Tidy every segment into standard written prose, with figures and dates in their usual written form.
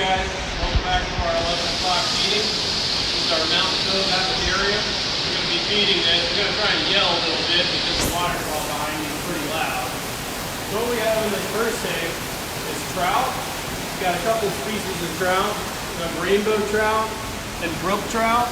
guys, welcome back to our 11 o'clock meeting. This is our Mountain Cove Habitarium. We're going to be feeding this. We're going to try and yell a little bit because the waterfall behind me is pretty loud. So what we have in this first tank is trout. We've got a couple species of trout. We have rainbow trout and brook trout.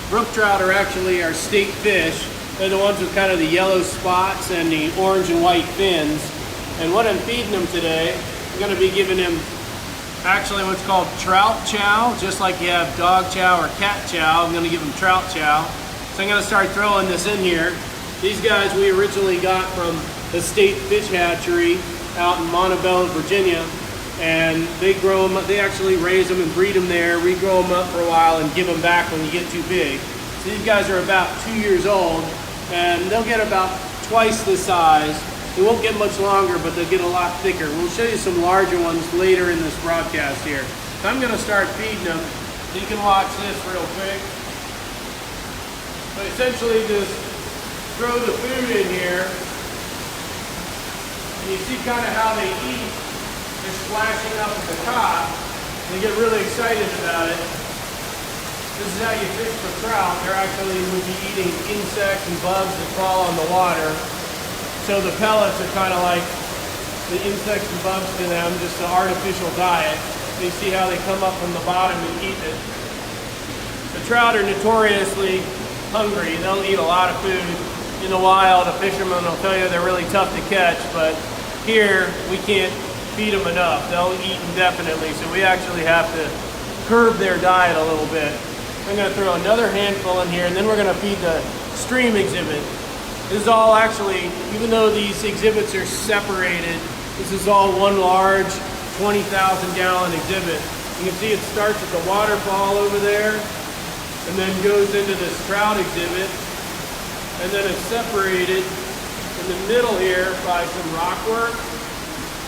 Brook trout are actually our state fish. They're the ones with kind of the yellow spots and the orange and white fins. And what I'm feeding them today, I'm going to be giving them actually what's called trout chow, just like you have dog chow or cat chow. I'm going to give them trout chow. So I'm going to start throwing this in here. These guys we originally got from the state fish hatchery out in Montebello, Virginia, and they grow them. They actually raise them and breed them there, regrow them up for a while, and give them back when you get too big. So these guys are about 2 years old, and they'll get about twice the size. They won't get much longer, but they'll get a lot thicker. We'll show you some larger ones later in this broadcast here. So I'm going to start feeding them. So you can watch this real quick. So essentially just throw the food in here. And you see kind of how they eat. They're splashing up at the top. They get really excited about it. This is how you fish for trout. They're actually will be eating insects and bugs that fall on the water. So the pellets are kind of like the insects and bugs to them, just an artificial diet. You see how they come up from the bottom and eat it. The trout are notoriously hungry. They'll eat a lot of food. In the wild, a fisherman will tell you they're really tough to catch, but here we can't feed them enough. They'll eat indefinitely, so we actually have to curb their diet a little bit. I'm going to throw another handful in here, and then we're going to feed the stream exhibit. This is all actually, even though these exhibits are separated, this is all one large 20,000 gallon exhibit. You can see it starts at the waterfall over there and then goes into this trout exhibit, and then it's separated in the middle here by some rock work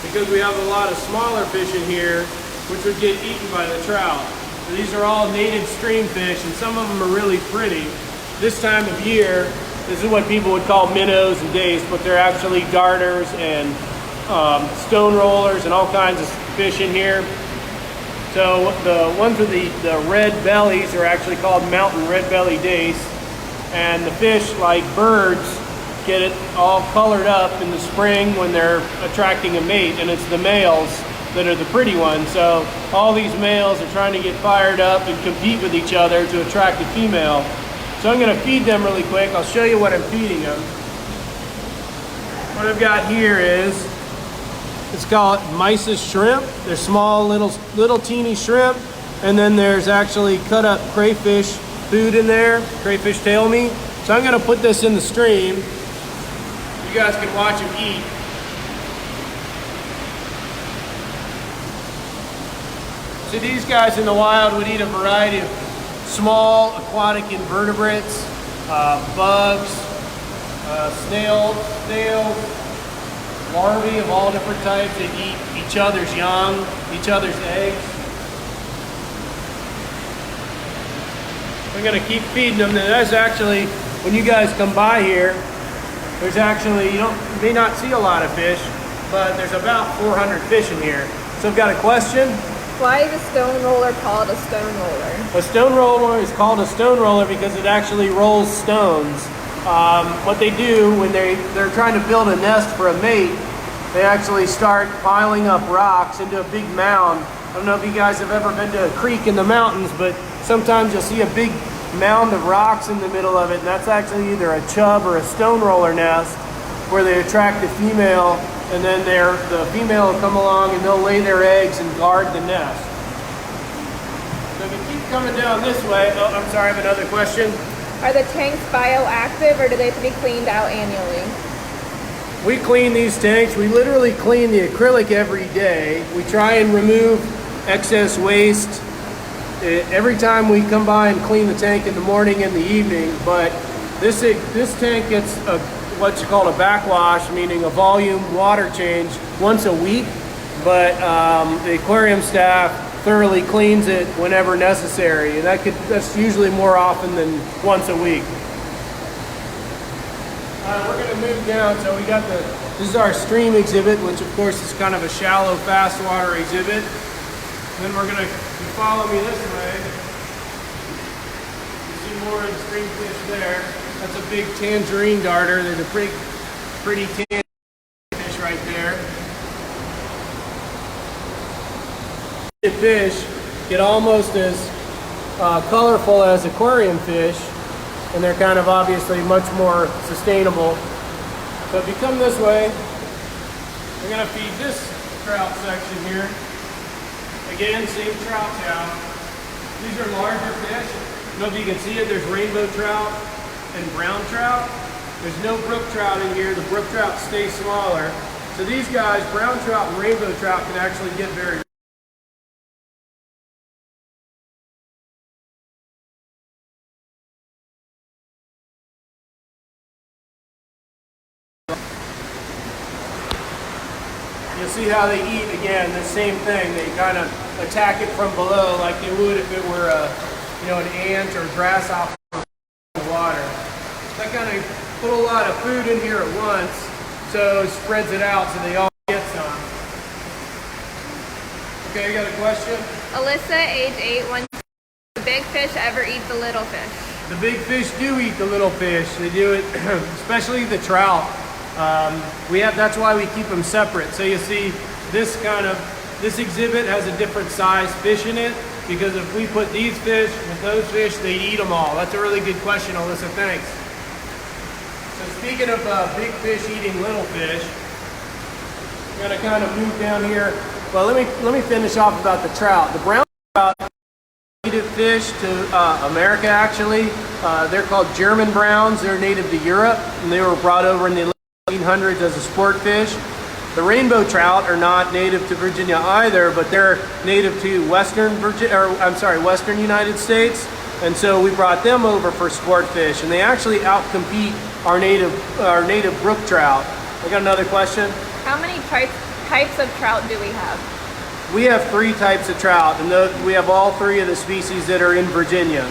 because we have a lot of smaller fish in here which would get eaten by the trout. So these are all native stream fish, and some of them are really pretty. This time of year, this is what people would call minnows and dace, but they're actually darters and stone rollers and all kinds of fish in here. So the ones with the red bellies are actually called mountain red bellied ace. And the fish, like birds, get it all colored up in the spring when they're attracting a mate, and it's the males that are the pretty ones. So all these males are trying to get fired up and compete with each other to attract a female. So I'm going to feed them really quick. I'll show you what I'm feeding them. What I've got here is, it's called mysis shrimp. They're small, little teeny shrimp. And then there's actually cut up crayfish food in there, crayfish tail meat. So I'm going to put this in the stream. You guys can watch them eat. So these guys in the wild would eat a variety of small aquatic invertebrates, bugs, snails, larvae of all different types. They eat each other's young, each other's eggs. We're going to keep feeding them. And that's actually, when you guys come by here, there's actually, you may not see a lot of fish, but there's about 400 fish in here. So I've got a question. Why is a stone roller called a stone roller? A stone roller is called a stone roller because it actually rolls stones. What they do when they're trying to build a nest for a mate, they actually start piling up rocks into a big mound. I don't know if you guys have ever been to a creek in the mountains, but sometimes you'll see a big mound of rocks in the middle of it, and that's actually either a chub or a stone roller nest where they attract the female, and then the female will come along and they'll lay their eggs and guard the nest. So if you keep coming down this way, oh, I'm sorry, I have another question. Are the tanks bioactive, or do they have to be cleaned out annually? We clean these tanks. We literally clean the acrylic every day. We try and remove excess waste every time we come by and clean the tank in the morning and the evening. But this tank gets what's called a backwash, meaning a volume water change once a week. But the aquarium staff thoroughly cleans it whenever necessary, and that's usually more often than once a week. We're going to move down. So we got this is our stream exhibit, which of course is kind of a shallow, fast water exhibit. Then we're gonna, if you follow me this way, you see more of the stream fish there. That's a big tangerine darter. There's a pretty tangerine fish right there. The fish get almost as colorful as aquarium fish, and they're kind of obviously much more sustainable. So if you come this way, we're gonna feed this trout section here. Again, same trout town. These are larger fish. I don't know if you can see it, there's rainbow trout and brown trout. There's no brook trout in here. The brook trout stay smaller. So these guys, brown trout and rainbow trout, can actually get very You'll see how they eat, again, the same thing. They kind of attack it from below like they would if it were an ant or grasshopper in the water. So I kind of put a lot of food in here at once, so it spreads it out so they all get some. Okay, you got a question? Alyssa, age 8, wants to know, do the big fish ever eat the little fish? The big fish do eat the little fish. They do it, especially the trout. That's why we keep them separate. So you see this exhibit has a different size fish in it, because if we put these fish with those fish, they eat them all. That's a really good question, Alyssa, thanks. So speaking of big fish eating little fish, I'm gonna kind of move down here. Well, let me finish off about the trout. The brown trout, native fish to America actually. They're called German browns. They're native to Europe, and they were brought over in the 1800s as a sport fish. The rainbow trout are not native to Virginia either, but they're native to Western United States, and so we brought them over for sport fish, and they actually outcompete our native brook trout. I got another question. How many types of trout do we have? We have 3 types of trout, and we have all 3 of the species that are in Virginia.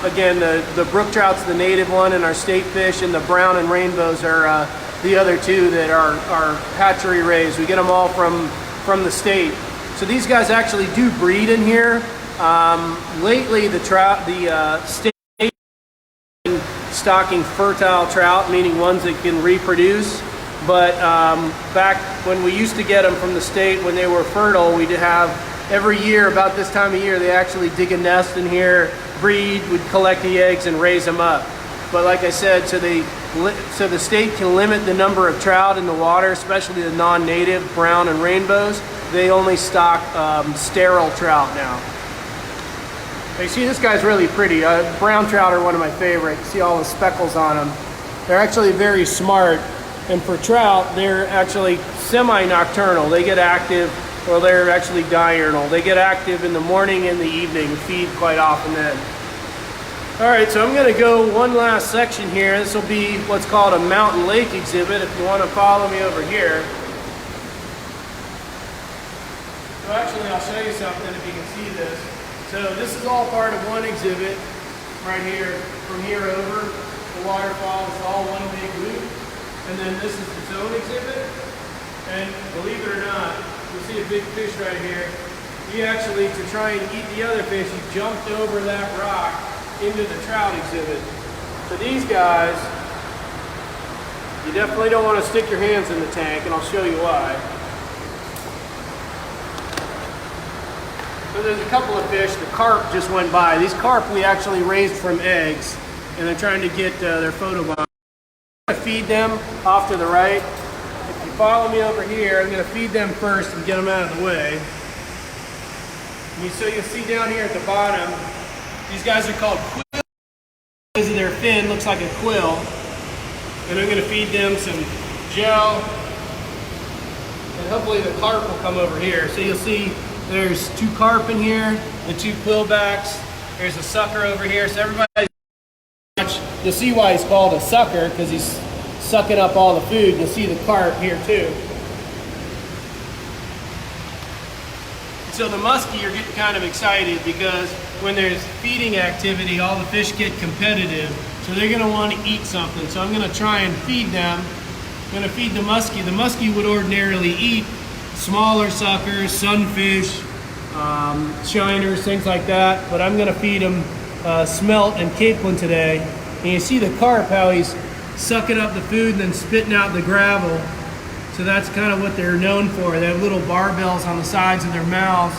Again, the brook trout's the native one and our state fish, and the brown and rainbows are the other 2 that are hatchery raised. We get them all from the state. So these guys actually do breed in here. Lately, the state has been stocking fertile trout, meaning ones that can reproduce. But back when we used to get them from the state when they were fertile, we'd have every year about this time of year they actually dig a nest in here, breed, would collect the eggs and raise them up. But like I said, so the state can limit the number of trout in the water, especially the non-native brown and rainbows. They only stock sterile trout now. You see, this guy's really pretty. Brown trout are one of my favorites. See all the speckles on them. They're actually very smart. And for trout, they're actually semi-nocturnal. They get active, or they're actually diurnal. They get active in the morning and the evening, feed quite often then. All right, so I'm gonna go one last section here. This will be what's called a mountain lake exhibit, if you wanna follow me over here. So actually, I'll show you something if you can see this. So this is all part of one exhibit right here. From here over, the waterfall is all one big loop. And then this is its own exhibit. And believe it or not, you see a big fish right here. He actually, to try and eat the other fish, he jumped over that rock into the trout exhibit. So these guys, you definitely don't want to stick your hands in the tank, and I'll show you why. So there's a couple of fish. The carp just went by. These carp we actually raised from eggs, and they're trying to get their photobomb. I'm going to feed them off to the right. If you follow me over here, I'm going to feed them first and get them out of the way. So you'll see down here at the bottom, these guys are called quills because of their fin, looks like a quill. And I'm going to feed them some gel, and hopefully the carp will come over here. So you'll see there's 2 carp in here, the 2 quillbacks. There's a sucker over here. So everybody, you'll see why he's called a sucker, because he's sucking up all the food. You'll see the carp here too. So the muskie are getting kind of excited because when there's feeding activity, all the fish get competitive. So they're going to want to eat something. So I'm going to try and feed them. I'm going to feed the muskie. The muskie would ordinarily eat smaller suckers, sunfish, shiners, things like that. But I'm gonna feed them smelt and capelin today. And you see the carp, how he's sucking up the food and then spitting out the gravel. So that's kind of what they're known for. They have little barbells on the sides of their mouths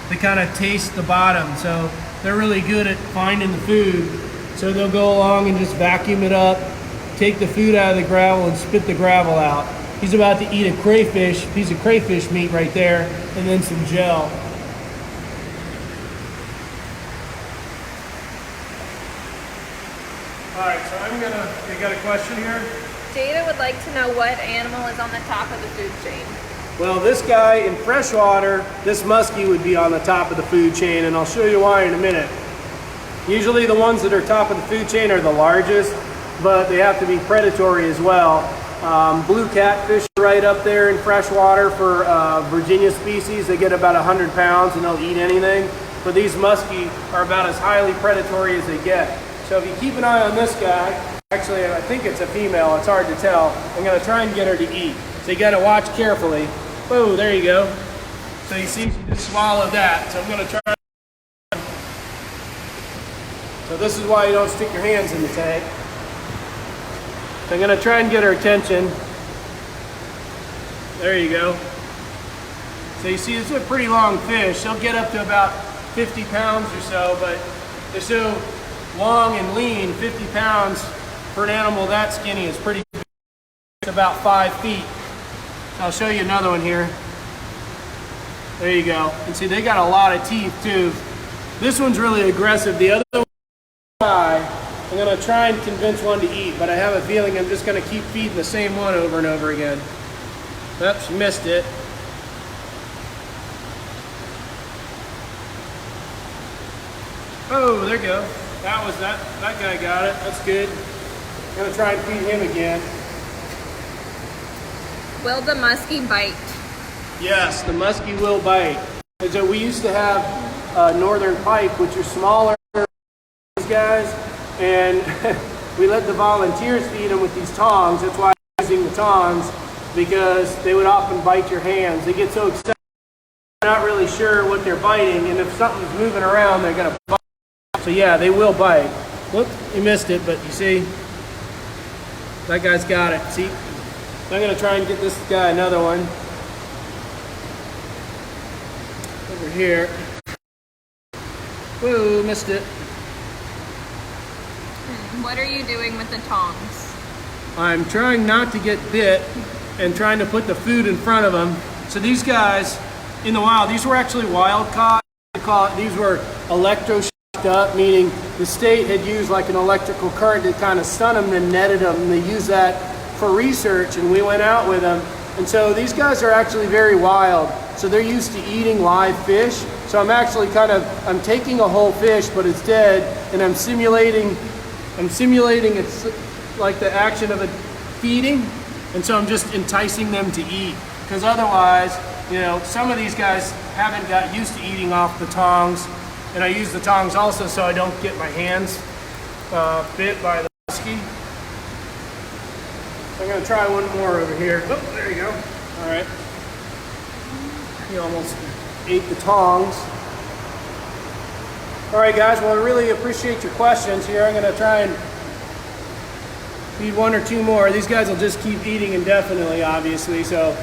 that kind of taste the bottom. So they're really good at finding the food. So they'll go along and just vacuum it up, take the food out of the gravel and spit the gravel out. He's about to eat a crayfish, piece of crayfish meat right there, and then some gel. All right, so you got a question here? Jada would like to know what animal is on the top of the food chain. Well, this guy in freshwater, this muskie would be on the top of the food chain, and I'll show you why in a minute. Usually the ones that are top of the food chain are the largest, but they have to be predatory as well. Blue catfish are right up there in freshwater for Virginia species. They get about 100 pounds and they'll eat anything. But these muskie are about as highly predatory as they get. So if you keep an eye on this guy, actually I think it's a female, it's hard to tell. I'm gonna try and get her to eat. So you gotta watch carefully. Whoa, there you go. So you see she just swallowed that. So I'm gonna try. So this is why you don't stick your hands in the tank. So I'm gonna try and get her attention. There you go. So you see, it's a pretty long fish. She'll get up to about 50 pounds or so, but they're so long and lean. 50 pounds for an animal that skinny is pretty big. It's about 5 feet. So I'll show you another one here. There you go. And see, they got a lot of teeth too. This one's really aggressive. The other one, I'm gonna try and convince one to eat, but I have a feeling I'm just gonna keep feeding the same one over and over again. Oops, missed it. Oh, there you go. That guy got it. That's good. I'm gonna try and feed him again. Will the muskie bite? Yes, the muskie will bite. So we used to have northern pike, which are smaller guys, and we let the volunteers feed them with these tongs. That's why I'm using the tongs, because they would often bite your hands. They get so excited, they're not really sure what they're biting, and if something's moving around, they're gonna bite. So yeah, they will bite. Whoop, you missed it, but you see, that guy's got it. See, I'm gonna try and get this guy another one over here. Whoa, missed it. What are you doing with the tongs? I'm trying not to get bit and trying to put the food in front of them. So these guys in the wild, these were actually wild caught. These were electroshocked up, meaning the state had used like an electrical current to kind of stun them and netted them, and they used that for research, and we went out with them. And so these guys are actually very wild. So they're used to eating live fish. So I'm actually I'm taking a whole fish, but it's dead, and I'm simulating it's like the action of it feeding, and so I'm just enticing them to eat, because otherwise, you know, some of these guys haven't got used to eating off the tongs, and I use the tongs also so I don't get my hands bit by the muskie. So I'm going to try one more over here. Oh, there you go. All right. He almost ate the tongs. All right, guys, well, I really appreciate your questions here. I'm going to try and feed one or two more. These guys will just keep eating indefinitely, obviously. So,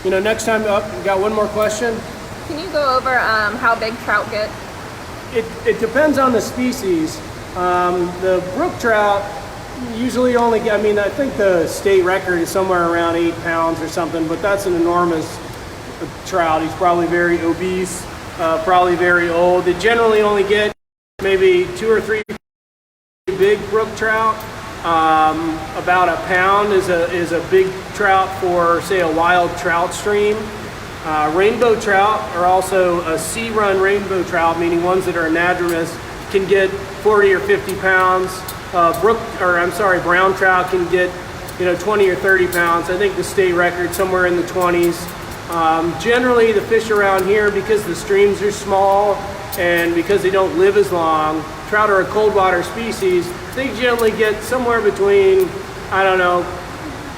you know, next time up, we got one more question. Can you go over how big trout get? It depends on the species. The brook trout usually only get, I mean, I think the state record is somewhere around 8 pounds or something, but that's an enormous trout. He's probably very obese. Probably very old. They generally only get maybe 2 or 3 big brook trout. About a pound is a big trout for, say, a wild trout stream. Rainbow trout are also a sea-run rainbow trout, meaning ones that are anadromous, can get 40 or 50 pounds. Brown trout can get, 20 or 30 pounds. I think the state record somewhere in the 20s. Generally, the fish around here, because the streams are small and because they don't live as long, trout are a cold water species, they generally get somewhere between, I don't know,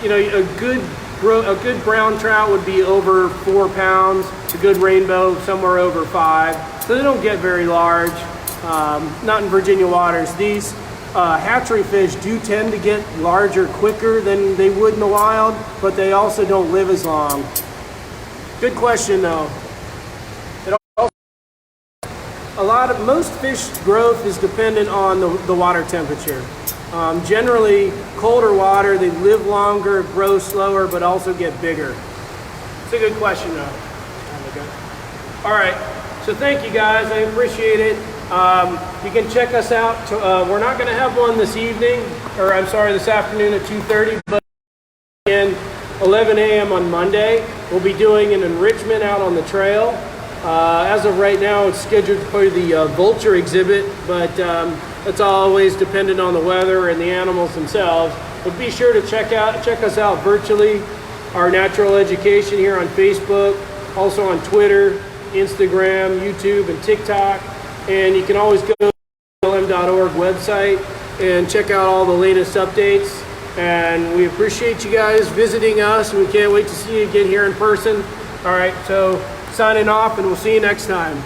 a good brown trout would be over 4 pounds. a good rainbow somewhere over 5. So they don't get very large, not in Virginia waters. These hatchery fish do tend to get larger quicker than they would in the wild, but they also don't live as long. Good question though. Most fish growth is dependent on the water temperature. Generally, colder water, they live longer, grow slower, but also get bigger. It's a good question though. All right, so thank you guys, I appreciate it. You can check us out. We're not gonna have one this evening, or I'm sorry, this afternoon at 2:30, but again, 11 a.m. on Monday. We'll be doing an enrichment out on the trail. As of right now, it's scheduled for the vulture exhibit, but it's always dependent on the weather and the animals themselves. But be sure to check us out virtually, our natural education here on Facebook, also on Twitter, Instagram, YouTube, and TikTok. And you can always go to the VLM.org website and check out all the latest updates. And we appreciate you guys visiting us. We can't wait to see you again here in person. All right, so signing off, and we'll see you next time.